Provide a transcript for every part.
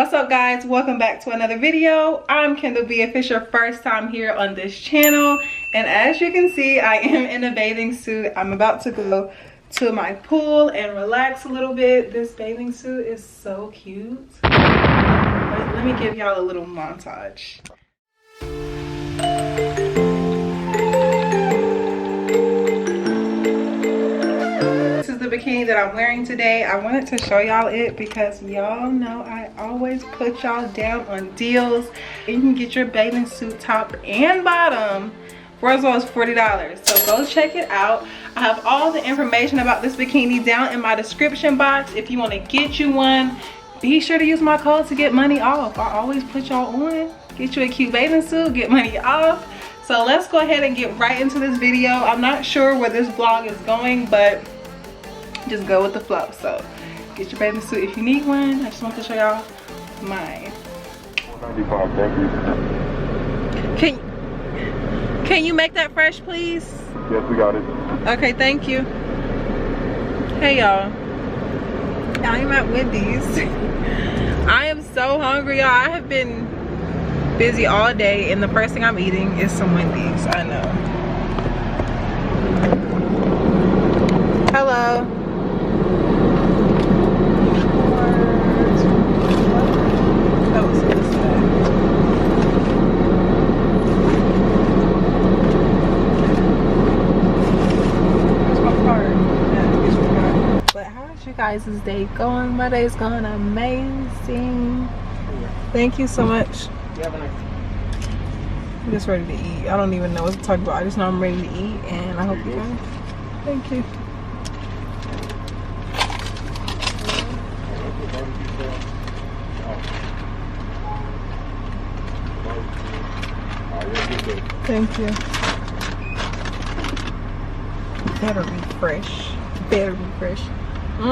What's up, guys? Welcome back to another video. I'm Kendall B. If it's your first time here on this channel, and as you can see, I am in a bathing suit. I'm about to go to my pool and relax a little bit. This bathing suit is so cute. Let me give y'all a little montage. This is the bikini that I'm wearing today. I wanted to show y'all it because y'all know I always put y'all down on deals. You can get your bathing suit top and bottom for as low as $40. So go check it out. I have all the information about this bikini down in my description box. If you want to get you one, be sure to use my code to get money off. I always put y'all on. Get you a cute bathing suit, get money off. So let's go ahead and get right into this video. I'm not sure where this vlog is going, but just go with the flow. So get your bathing suit if you need one. I just want to show y'all mine. Can you make that fresh, please? Yes, we got it. Okay, thank you. Hey y'all, I'm at Wendy's. I am so hungry, y'all. I have been busy all day and the first thing I'm eating is some Wendy's. I know. Hello. Guys, day going? My day's going amazing. Thank you so much. I'm just ready to eat. I don't even know what to talk about. I just know I'm ready to eat, and I hope you guys. Thank you. Thank you. Better be fresh. Better be fresh. I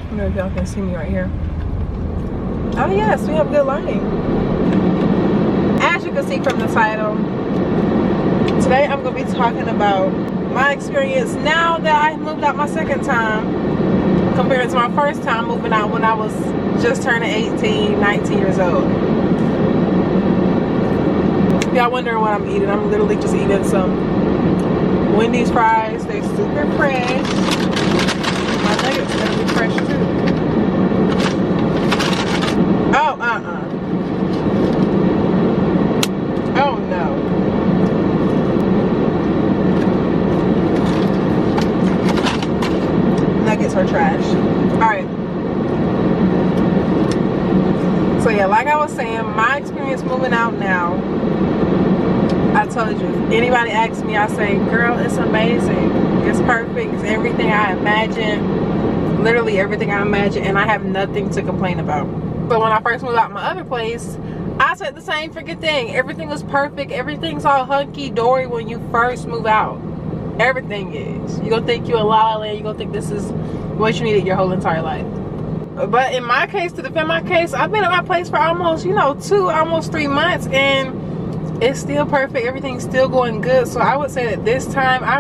don't know if y'all can see me right here. Oh yes, we have good lighting. As you can see from the title, today I'm going to be talking about my experience now that I moved out my second time compared to my first time moving out when I was just turning 18, 19 years old. If y'all wondering what I'm eating, I'm literally just eating some Wendy's fries. They're super fresh. My nuggets are gonna be fresh too. Oh, oh no. Nuggets are trash. Alright. So yeah, like I was saying, my experience moving out now, I told you, if anybody asks me, I say, girl, it's amazing. It's perfect. It's everything I imagined. Literally everything I imagined, and I have nothing to complain about. But when I first moved out my other place, I said the same freaking thing. Everything was perfect. Everything's all hunky-dory when you first move out. Everything is. You're going to think you're in La La Land. You're going to think this is what you needed your whole entire life. But in my case, to defend my case, I've been at my place for almost, you know, almost 3 months, and it's still perfect. Everything's still going good. So I would say that this time I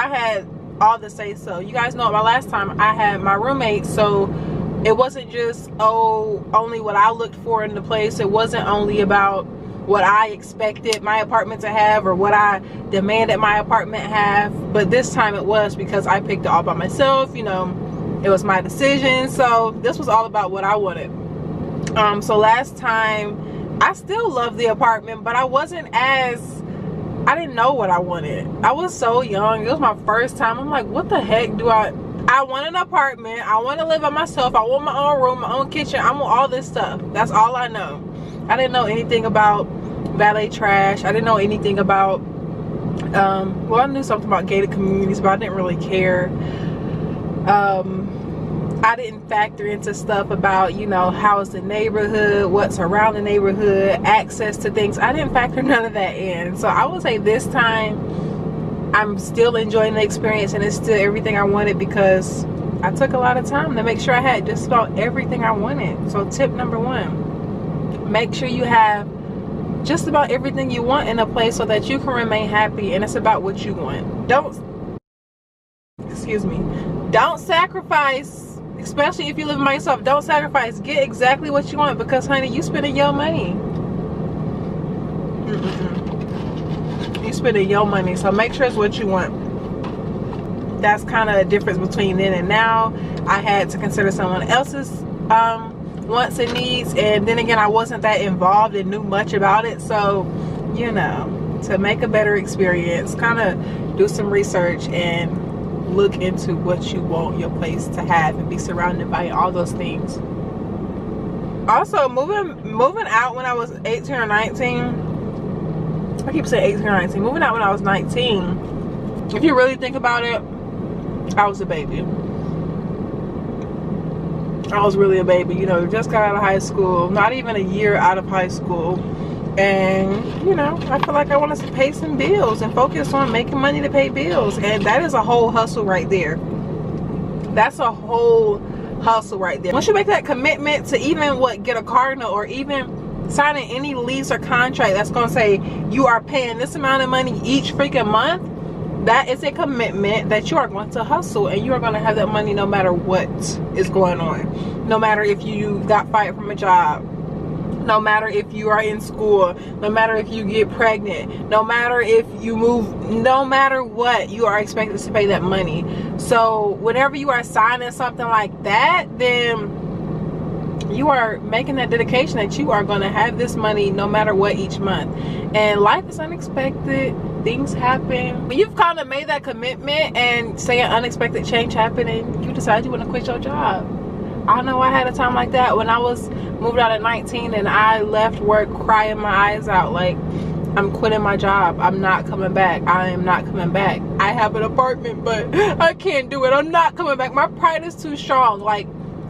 had all the say so. You guys know my last time I had my roommate, so it wasn't just only what I looked for in the place. It wasn't only about what I expected my apartment to have or what I demanded my apartment have, but this time it was because I picked it all by myself. You know, it was my decision. So this was all about what I wanted. So last time I still loved the apartment, but I didn't know what I wanted. I was so young. It was my first time. I'm like, what the heck do I want an apartment. I want to live by myself. I want my own room, my own kitchen. I want all this stuff. That's all I know. I didn't know anything about valet trash. I didn't know anything about, well, I knew something about gated communities, but I didn't really care. I didn't factor into stuff about, you know, how's the neighborhood, what's around the neighborhood, access to things. I didn't factor none of that in. So I would say this time I'm still enjoying the experience, and it's still everything I wanted because I took a lot of time to make sure I had just about everything I wanted. So tip number 1, make sure you have just about everything you want in a place so that you can remain happy, and it's about what you want. Don't excuse me, don't sacrifice, especially if you live by yourself. Don't sacrifice. Get exactly what you want, because honey, you spending your money. You spending your money, so make sure it's what you want. That's kind of a difference between then and now. I had to consider someone else's wants and needs, and then again, I wasn't that involved and knew much about it. So, you know, to make a better experience, kind of do some research and look into what you want your place to have and be surrounded by all those things. Also, moving out when I was 18 or 19. I keep saying 18 or 19. Moving out when I was 19. If you really think about it, I was a baby. I was really a baby, you know, just got out of high school, not even a year out of high school. And, you know, I feel like I want to pay some bills and focus on making money to pay bills. And that is a whole hustle right there. That's a whole hustle right there. Once you make that commitment to even get a car note, or even signing any lease or contract that's going to say you are paying this amount of money each freaking month, that is a commitment that you are going to hustle, and you are going to have that money no matter what is going on. No matter if you got fired from a job, no matter if you are in school, no matter if you get pregnant, no matter if you move, no matter what, you are expected to pay that money. So whenever you are signing something like that, then you are making that dedication that you are going to have this money no matter what each month. And life is unexpected. Things happen. When you've kind of made that commitment and say an unexpected change happened and you decide you want to quit your job. I know I had a time like that when I was moved out at 19 and I left work crying my eyes out like, I'm quitting my job. I'm not coming back. I am not coming back. I have an apartment, but I can't do it. I'm not coming back. My pride is too strong. Like,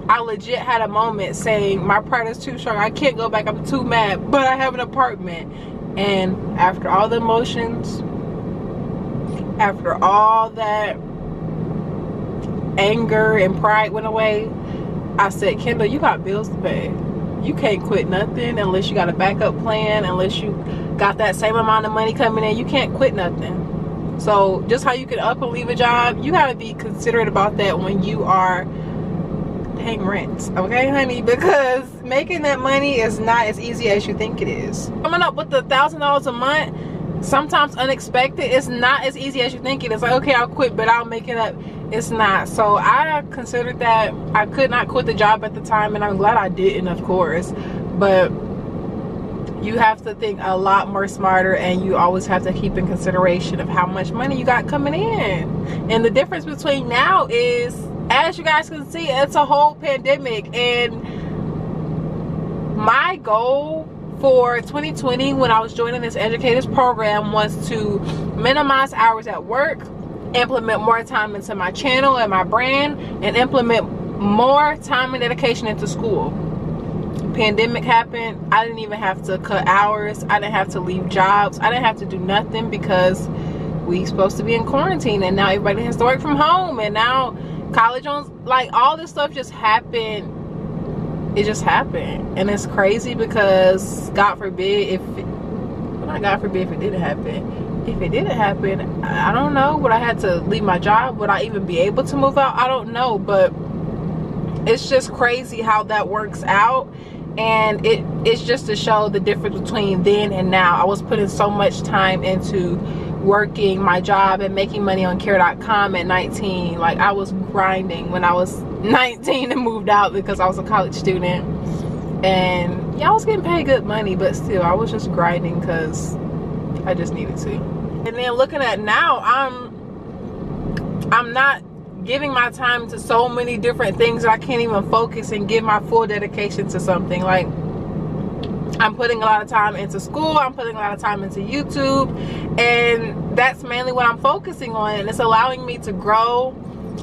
I legit had a moment saying my pride is too strong. I can't go back. I'm too mad, but I have an apartment. And after all the emotions, after all that anger and pride went away, I said, Kendall, you got bills to pay. You can't quit nothing unless you got a backup plan, unless you got that same amount of money coming in. You can't quit nothing. So just how you can up and leave a job, you got to be considerate about that when you are paying rent, okay honey, because making that money is not as easy as you think it is. Coming up with $1,000 a month, sometimes unexpected, it's not as easy as you think it is. Like, okay, I'll quit, but I'll make it up. It's not. So I considered that. I could not quit the job at the time, and I'm glad I didn't, of course, but you have to think a lot more smarter, and you always have to keep in consideration of how much money you got coming in. And the difference between now is, as you guys can see, it's a whole pandemic, and my goal for 2020 when I was joining this educators program was to minimize hours at work, implement more time into my channel and my brand, and implement more time and dedication into school. Pandemic happened. I didn't even have to cut hours. I didn't have to leave jobs. I didn't have to do nothing because we supposed to be in quarantine, and now everybody has to work from home, and now college on, like, all this stuff just happened. It just happened, and it's crazy because God forbid not God forbid if it didn't happen. If it didn't happen, I don't know, would I have to leave my job? Would I even be able to move out? I don't know, but it's just crazy how that works out. And it's just to show the difference between then and now. I was putting so much time into working my job and making money on care.com at 19. Like, I was grinding when I was 19 and moved out because I was a college student. And yeah, I was getting paid good money, but still I was just grinding because I just needed to. And then looking at now, I'm not giving my time to so many different things that I can't even focus and give my full dedication to something. Like, I'm putting a lot of time into school, I'm putting a lot of time into YouTube, and that's mainly what I'm focusing on. And it's allowing me to grow,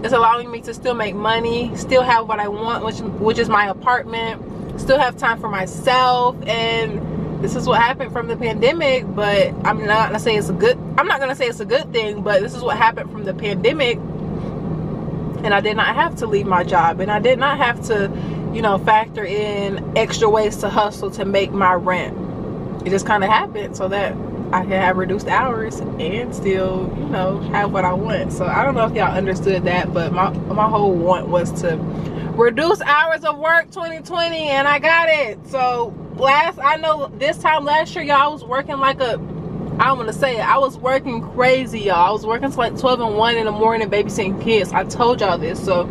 it's allowing me to still make money, still have what I want, which is my apartment, still have time for myself. And this is what happened from the pandemic. But I'm not gonna say it's a good thing, but this is what happened from the pandemic. And I did not have to leave my job, and I did not have to, you know, factor in extra ways to hustle to make my rent. It just kind of happened. So that I can have reduced hours and still, you know, have what I want. So I don't know if y'all understood that, but my whole want was to reduce hours of work 2020, and I got it. So this time last year, y'all, I was working like a, I don't want to say it, I was working crazy, y'all. I was working till like 12 and 1 in the morning babysitting kids. I told y'all this. So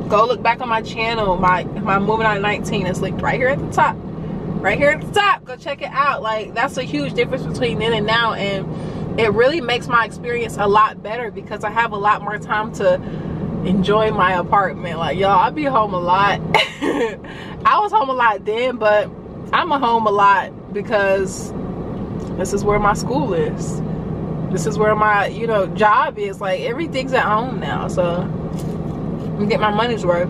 go look back on my channel, my Moving Out at 19. It's linked right here at the top. Right here at the top. Go check it out. Like, that's a huge difference between then and now, and it really makes my experience a lot better because I have a lot more time to enjoy my apartment. Like, y'all, I be home a lot. I was home a lot then, but I'm home a lot because this is where my school is. This is where my, you know, job is. Like, everything's at home now, so I'm get my money's worth.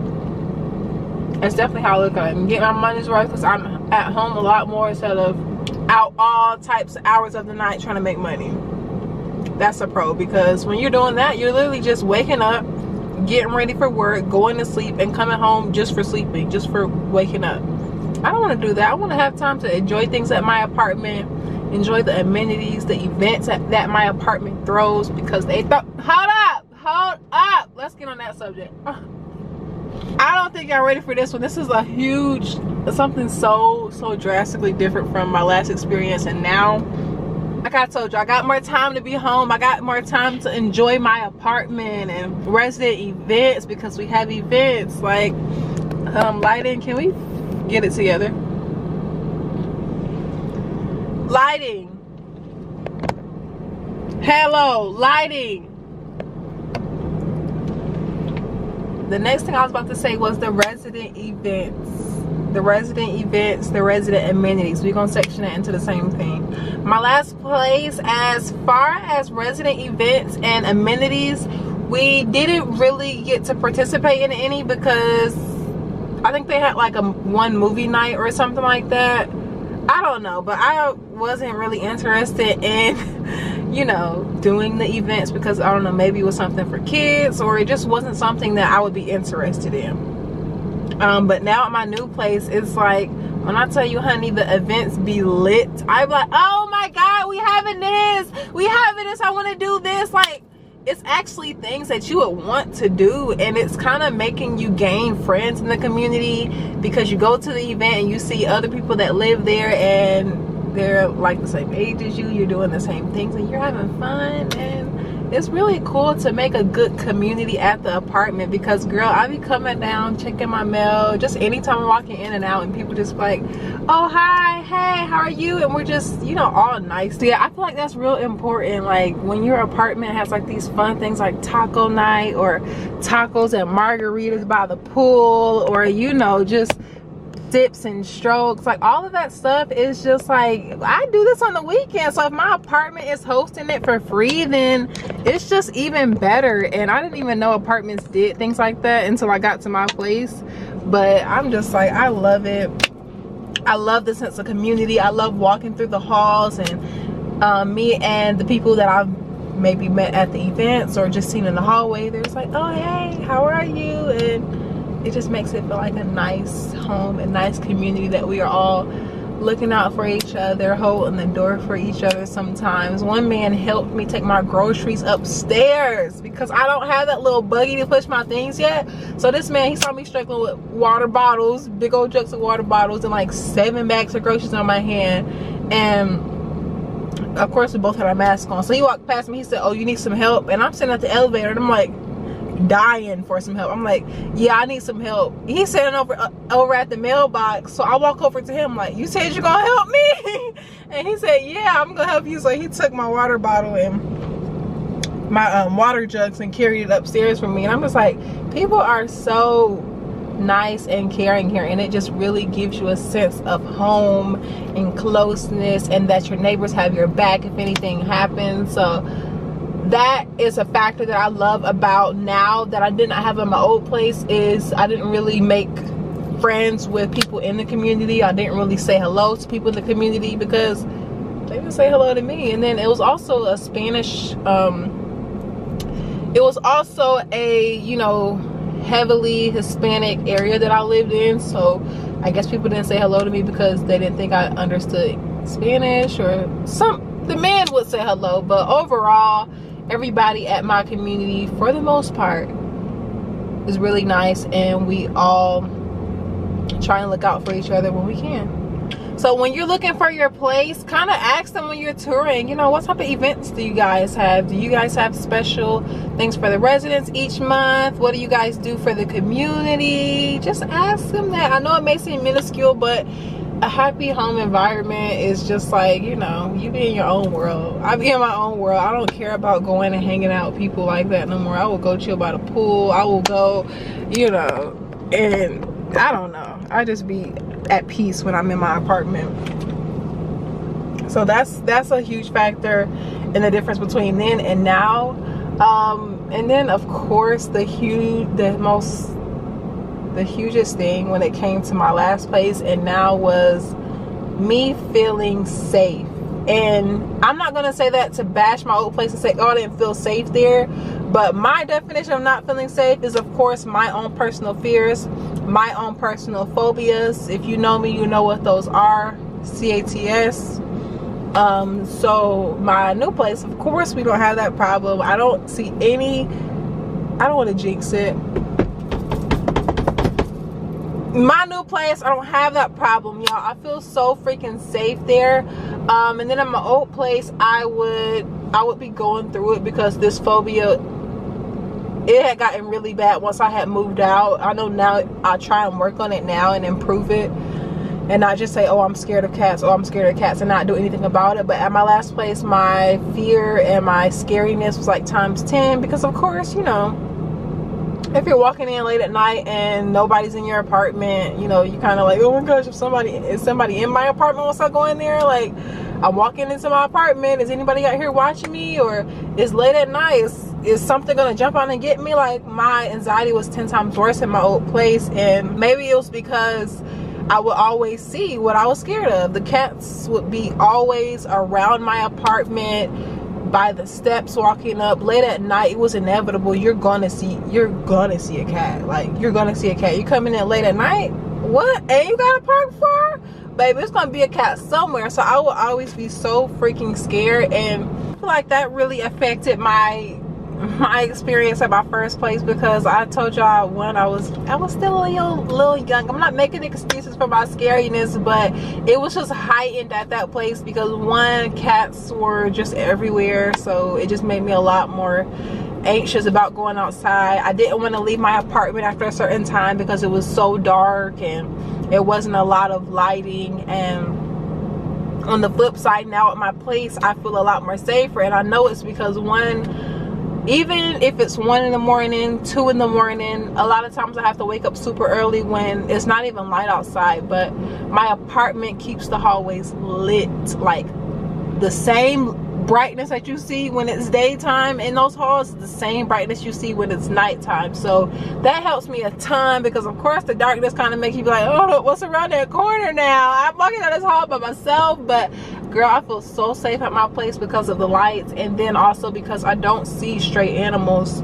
That's definitely how I look at it. I'm getting my money's worth because I'm at home a lot more instead of out all types of hours of the night trying to make money. That's a pro, because when you're doing that, you're literally just waking up, getting ready for work, going to sleep, and coming home just for sleeping, just for waking up. I don't want to do that. I want to have time to enjoy things at my apartment, enjoy the amenities, the events that my apartment throws, because they throw. Hold up. Let's get on that subject. I don't think y'all ready for this one. This is a huge, something so drastically different from my last experience. And now, like I told you, I got more time to be home. I got more time to enjoy my apartment and resident events, because we have events like lighting. Can we get it together? Lighting. Hello, lighting. The next thing I was about to say was the resident events. The resident amenities. We're gonna section it into the same thing. My last place, as far as resident events and amenities, we didn't really get to participate in any because I think they had like one movie night or something like that. I don't know, but I wasn't really interested in, you know, doing the events because, I don't know, maybe it was something for kids, or it just wasn't something that I would be interested in. But now at my new place, it's like, when I tell you, honey, the events be lit, I'm like, oh my God, we having this, I want to do this. Like, it's actually things that you would want to do, and it's kind of making you gain friends in the community, because you go to the event and you see other people that live there and they're like the same age as you, you're doing the same things and you're having fun, and it's really cool to make a good community at the apartment. Because, girl, I be coming down, checking my mail, just anytime I'm walking in and out, and people just like, oh, hi, hey, how are you? And we're just, you know, all nice. So, yeah, I feel like that's real important. Like, when your apartment has like these fun things like taco night, or tacos and margaritas by the pool, or, you know, just sips and strokes, like all of that stuff is just like, I do this on the weekend. So if my apartment is hosting it for free, then it's just even better. And I didn't even know apartments did things like that until I got to my place. But I'm just like, I love it. I love the sense of community. I love walking through the halls, and me and the people that I've maybe met at the events or just seen in the hallway, they're just like, oh, hey, how are you? And it just makes it feel like a nice home, a nice community, that we are all looking out for each other, holding the door for each other. Sometimes one man helped me take my groceries upstairs because I don't have that little buggy to push my things yet. So this man, he saw me struggling with water bottles, big old jugs of water bottles, and like 7 bags of groceries on my hand. And of course we both had our masks on. So he walked past me, he said, oh, you need some help? And I'm sitting at the elevator and I'm like dying for some help. I'm like, yeah, I need some help. He's sitting over at the mailbox. So I walk over to him like, you said you're gonna help me? And he said, yeah, I'm gonna help you. So he took my water bottle and my water jugs and carried it upstairs for me. And I'm just like, people are so nice and caring here, and it just really gives you a sense of home and closeness, and that your neighbors have your back if anything happens. So that is a factor that I love about now that I did not have in my old place. Is I didn't really make friends with people in the community. I didn't really say hello to people in the community because they didn't say hello to me. And then it was also a Spanish it was also a, you know, heavily Hispanic area that I lived in, so I guess people didn't say hello to me because they didn't think I understood Spanish or the men would say hello, but overall, everybody at my community, for the most part, is really nice, and we all try and look out for each other when we can. So when you're looking for your place, kind of ask them when you're touring, you know, what type of events do you guys have? Do you guys have special things for the residents each month? What do you guys do for the community? Just ask them that. I know it may seem minuscule, but a happy home environment is just like, you know, you be in your own world. I be in my own world. I don't care about going and hanging out with people like that no more. I will go chill by the pool. I will go, you know, and I don't know. I just be at peace when I'm in my apartment. So that's a huge factor in the difference between then and now. And then of course the hugest thing when it came to my last place and now was me feeling safe. And I'm not gonna say that to bash my old place and say, oh, I didn't feel safe there, but my definition of not feeling safe is of course my own personal fears, my own personal phobias. If you know me, you know what those are. CATS. So my new place, of course we don't have that problem. I don't see any, I don't want to jinx it. My new place, I don't have that problem, y'all. I feel so freaking safe there. And then at my old place, I would be going through it because this phobia, it had gotten really bad once I had moved out. I know now I try and work on it now and improve it, and not just say, oh, I'm scared of cats, oh, I'm scared of cats, and not do anything about it. But at my last place, my fear and my scariness was like times 10, because of course, you know, if you're walking in late at night and nobody's in your apartment, you know, you kind of like, oh my gosh, if somebody in my apartment once I go in there, like, I'm walking into my apartment, is anybody out here watching me? Or it's late at night, is something gonna jump out and get me? Like, my anxiety was 10 times worse in my old place. And maybe it was because I would always see what I was scared of. The cats would be always around my apartment, by the steps, walking up late at night. It was inevitable. You're gonna see a cat. Like, you're gonna see a cat. You coming in late at night, what? And you got a park for? Baby, it's gonna be a cat somewhere. So I will always be so freaking scared, and I feel like that really affected my experience at my first place, because I told y'all when I was still a little young. I'm not making excuses for my scariness, but it was just heightened at that place because one, cats were just everywhere, so it just made me a lot more anxious about going outside. I didn't want to leave my apartment after a certain time because it was so dark and it wasn't a lot of lighting. And on the flip side, now at my place, I feel a lot more safer, and I know it's because one, even if it's 1 in the morning, 2 in the morning, a lot of times I have to wake up super early when it's not even light outside, but my apartment keeps the hallways lit. Like, the same brightness that you see when it's daytime in those halls is the same brightness you see when it's nighttime. So that helps me a ton, because of course the darkness kind of makes you be like, oh, what's around that corner now? I'm walking down this hall by myself. But girl, I feel so safe at my place because of the lights, and then also because I don't see stray animals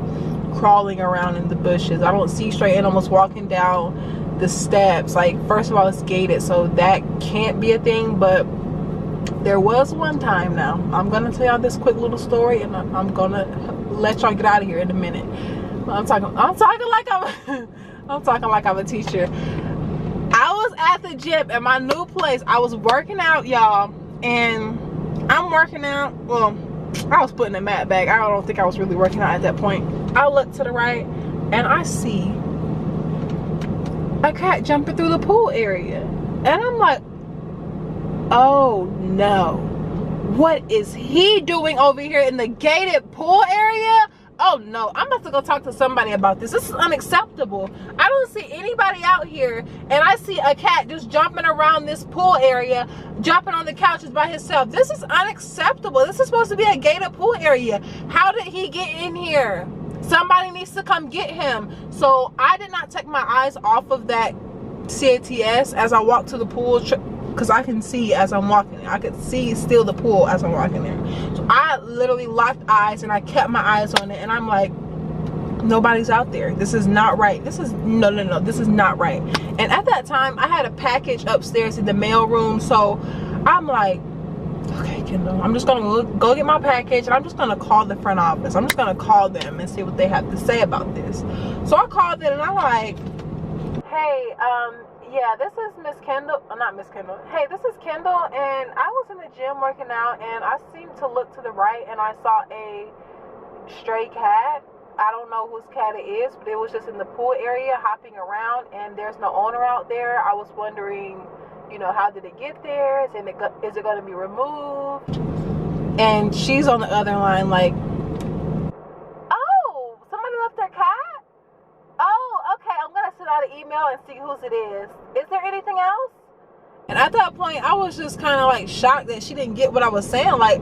crawling around in the bushes. I don't see stray animals walking down the steps. Like, first of all, it's gated, so that can't be a thing. But there was one time, now I'm gonna tell y'all this quick little story, and I'm gonna let y'all get out of here in a minute. I'm talking like I'm a teacher. I was at the gym at my new place. I was working out, y'all, and I'm working out. Well, I was putting a mat back. I don't think I was really working out at that point. I look to the right and I see a cat jumping through the pool area, and I'm like, oh no, what is he doing over here in the gated pool area? Oh no, I'm about to go talk to somebody about this. This is unacceptable. I don't see anybody out here, and I see a cat just jumping around this pool area, jumping on the couches by himself. This is unacceptable. This is supposed to be a gated pool area. How did he get in here? Somebody needs to come get him. So I did not take my eyes off of that CATS as I walked to the pool, because I can see as I'm walking. I could see still the pool as I'm walking there. So I literally locked eyes and I kept my eyes on it, and I'm like, nobody's out there. This is not right. This is no, this is not right. And at that time, I had a package upstairs in the mail room, so I'm like, okay, Kendall, I'm just gonna go get my package, and I'm just gonna call the front office. I'm just gonna call them and see what they have to say about this. So I called it, and I'm like, hey, yeah, this is Miss Kendall, not Miss Kendall. Hey, this is Kendall, and I was in the gym working out, and I seemed to look to the right, and I saw a stray cat. I don't know whose cat it is, but it was just in the pool area hopping around, and there's no owner out there. I was wondering, you know, how did it get there? Is it going to be removed? And she's on the other line like, oh, somebody left their cat? Oh, okay, I'm going to send out an email and see whose it is. Is there anything else? And at that point, I was just kind of like shocked that she didn't get what I was saying. Like,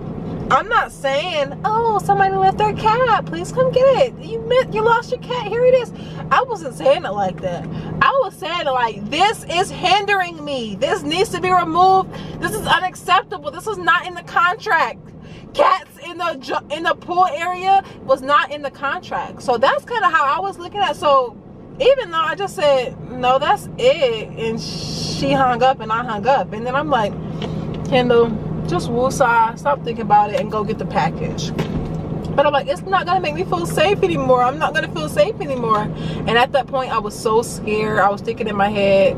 I'm not saying, oh, somebody left their cat, please come get it. You lost your cat, here it is. I wasn't saying it like that. I was saying it like, this is hindering me. This needs to be removed. This is unacceptable. This is not in the contract. Cats in the pool area was not in the contract. So that's kind of how I was looking at it. So even though I just said, no, that's it, and she hung up and I hung up, and then I'm like, Kendall, just woosah, stop thinking about it and go get the package. But I'm like, it's not gonna make me feel safe anymore. I'm not gonna feel safe anymore. And at that point, I was so scared. I was thinking in my head,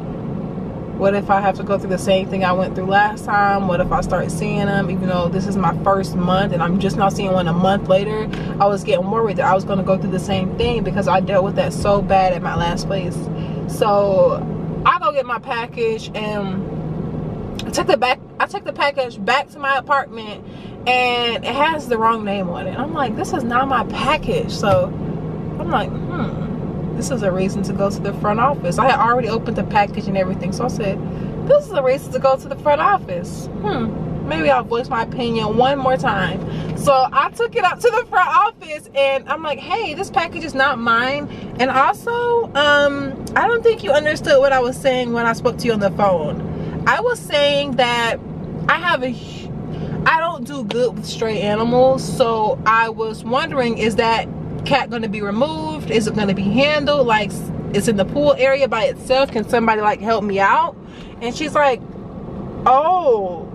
what if I have to go through the same thing I went through last time? What if I start seeing them, even though this is my first month and I'm just not seeing one a month later? I was getting worried that I was gonna go through the same thing because I dealt with that so bad at my last place. So I go get my package, and I took the package back to my apartment, and it has the wrong name on it. I'm like, this is not my package. So I'm like, this is a reason to go to the front office. I had already opened the package and everything, so I said, this is a reason to go to the front office. Maybe I'll voice my opinion one more time. So I took it up to the front office, and I'm like, hey, this package is not mine. And also, I don't think you understood what I was saying when I spoke to you on the phone. I was saying that I don't do good with stray animals, so I was wondering, is that cat going to be removed? Is it going to be handled? Like, it's in the pool area by itself. Can somebody like help me out? And she's like, oh,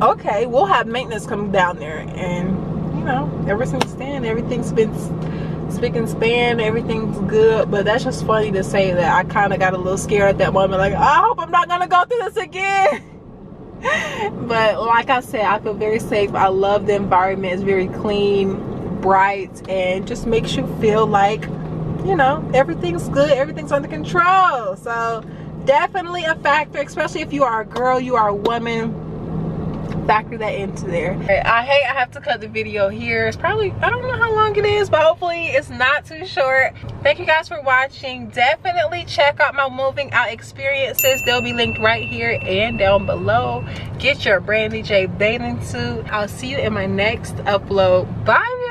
okay, we'll have maintenance come down there. And you know, ever since then, everything's been spick and span, everything's good. But that's just funny to say that I kind of got a little scared at that moment, like, I hope I'm not gonna go through this again. But like I said, I feel very safe. I love the environment. It's very clean, bright, and just makes you feel like, you know, everything's good, everything's under control. So definitely a factor, especially if you are a girl, you are a woman. Factor that into there. I hate I have to cut the video here. It's probably, I don't know how long it is, but hopefully it's not too short. Thank you guys for watching. Definitely check out my moving out experiences. They'll be linked right here and down below. Get your Brandy J bathing suit. I'll see you in my next upload. Bye.